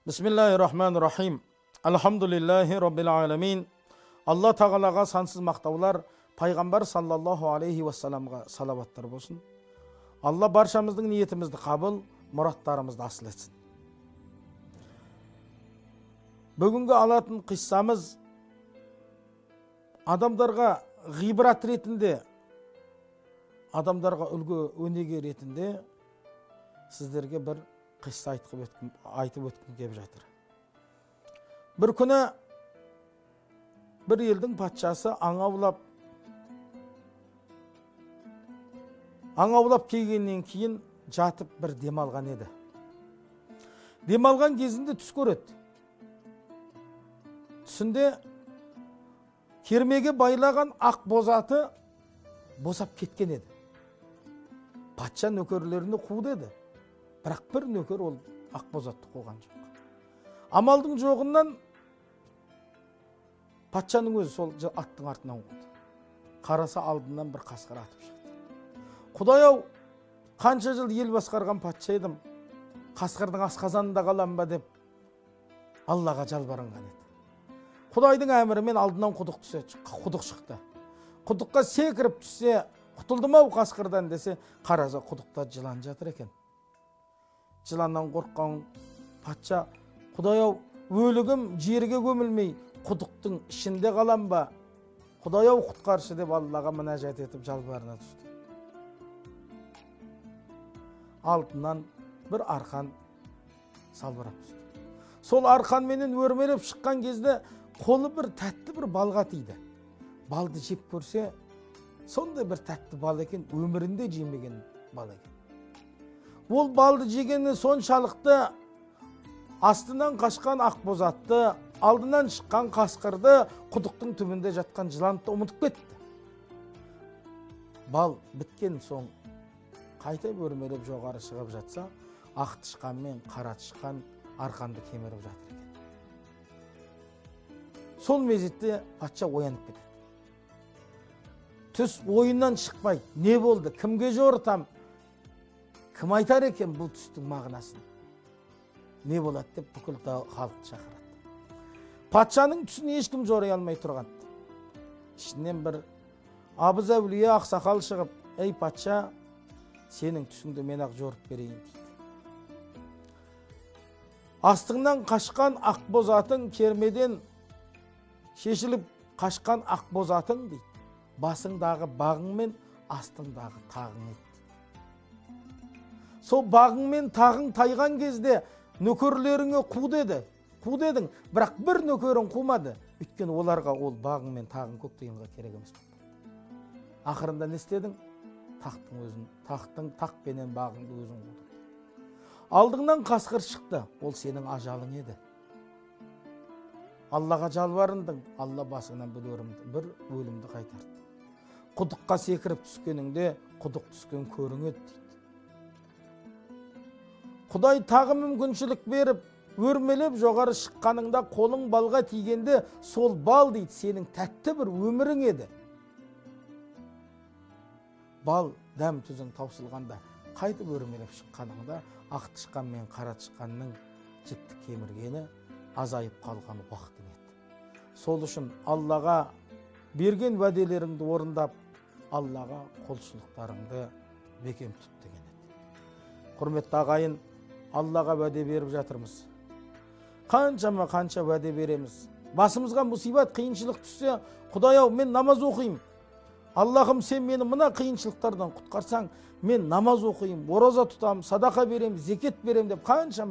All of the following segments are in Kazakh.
Bismillahirrahmanirrahim. Elhamdülillahi Rabbil alemin. Allah Tağalaға сансыз мақтаулар, Пайғамбар саллаллаху алейхи вассаламға салаваттар болсын. Allah баршамыздың ниетімізді қабыл, мұраттарымызды асыл етсін. Бүгінгі алатын қиссамыз адамдарға ғибрат ретінде, адамдарға үлгі өнеге ретінде сіздерге бір қисса айтып өткім кеп жатыр. Бір күні бір елдің патшасы аң аулап келгеннен кейін жатып бір демалған еді. Демалған кезінде түс көреді. Түсінде кермеге байлаған ақ бозаты босап кеткен еді. Патша нөкерлеріне қуды еді. Бірақ бір нөкер ол ақ бозатты қуған жоқ. Амалдың жоғынан патшаның өзі сол аттың артынан қуды. Қараса алдынан бір қасқыр атып шықты. Құдай-ау, қанша жыл ел басқарған патша едім, қасқырдың асқазанында қалам ба деп Аллаға жалбарынған еді. Құдайдың әмірімен алдынан құдық шықты. Құдыққа секіріп түссе, құтылдым-ау қасқырдан десе, қараса құдықта жылан жатыр екен. Жыланнан қорыққан патша, Құдай-ау, өлігім жерге көмілмей, құдықтың ішінде қалам ба? Құдай-ау, құтқаршы деп Аллаға мінәжат етіп жалбарына түсті. Алтынан бір арқан салбырап түсті. Сол арқанменен өрмелеп шыққан кезде қолы бір тәтті бір балға тиді. Балды жеп көрсе, сондай бір тәтті бал екен, өмірінде жемеген бал екен. Ол балды жегені соншалықты астынан қашқан ақ бозатты, алдынан шыққан қасқырды, құдықтың түбінде жатқан жыланды ұмытып кетті. Бал біткен соң қайта өрмелеп жоғары шығып жатса, ақ тышқан мен қара тышқан арқанды кеміріп жатыр екен. Сол мезетте патша оянып кетеді. Түс ойыннан шықпайды. Не болды? Кімге жорытам? Кім айтар екен бұл түстің мағынасын? Не болады деп бүкіл халықты шақырады. Патшаның түсін ешкім жорай алмай тұрған. Ішінен бір абыз әулие ақсақал шығып, ей патша, сенің түсіңді мен ақ жорып берейін дейді. Астыңнан қашқан ақ бозатың кермеден шешіліп қашқан ақ бозатың дейді. Басыңдағы бағың мен астыңдағы тағың ет. Сол бағың мен тағың тайған кезде нөкерлеріңе қу дедің, бірақ бір нөкерің қумады. Өйткені оларға ол бағың мен тағың көктейінға керек емес. Ақырында не істедің? Тақ пенен бағыңды өзің қудың. Алдыңнан қасқыр шықты, ол сенің ажалың еді. Аллаға жалбарындың, Алла басыңнан бір өлімді қайтарды. Құдыққа секіріп түскеніңде құдық түскен көрің еді дейді. Құдай тағы мүмкіншілік беріп, өрмелеп жоғары шыққаныңда қолың балға тигенде сол бал дейді, сенің тәтті бір өмірің еді. Бал дәм түзің таусылғанда, қайтып өрмелеп шыққаныңда ақ тышқан мен қара тышқанның жіпті кеміргені азайып қалған уақытың еді. Сол үшін Аллаға берген уәделеріңді орындап, Аллаға құлшылықтарыңды бекем тұт деген еді. Құрметті ағайын, Аллаға уәде беріп жатырмыз. Қанша уәде береміз. Басымызға мұсибат, қиыншылық түссе, Құдай-ау, мен намаз оқиым. Аллахым, сен мені мына қиыншылықтардан құтқарсаң, мен намаз оқиым, ораза тұтам, садақа берем, зекет берем деп қанша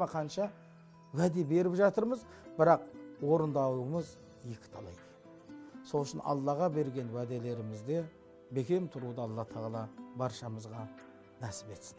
уәде беріп жатырмыз, бірақ орындауымыз екі талай. Сол үшін Аллаға берген уәделерімізде бекем тұруды Алла Тағала баршамызға нәсіп етсін.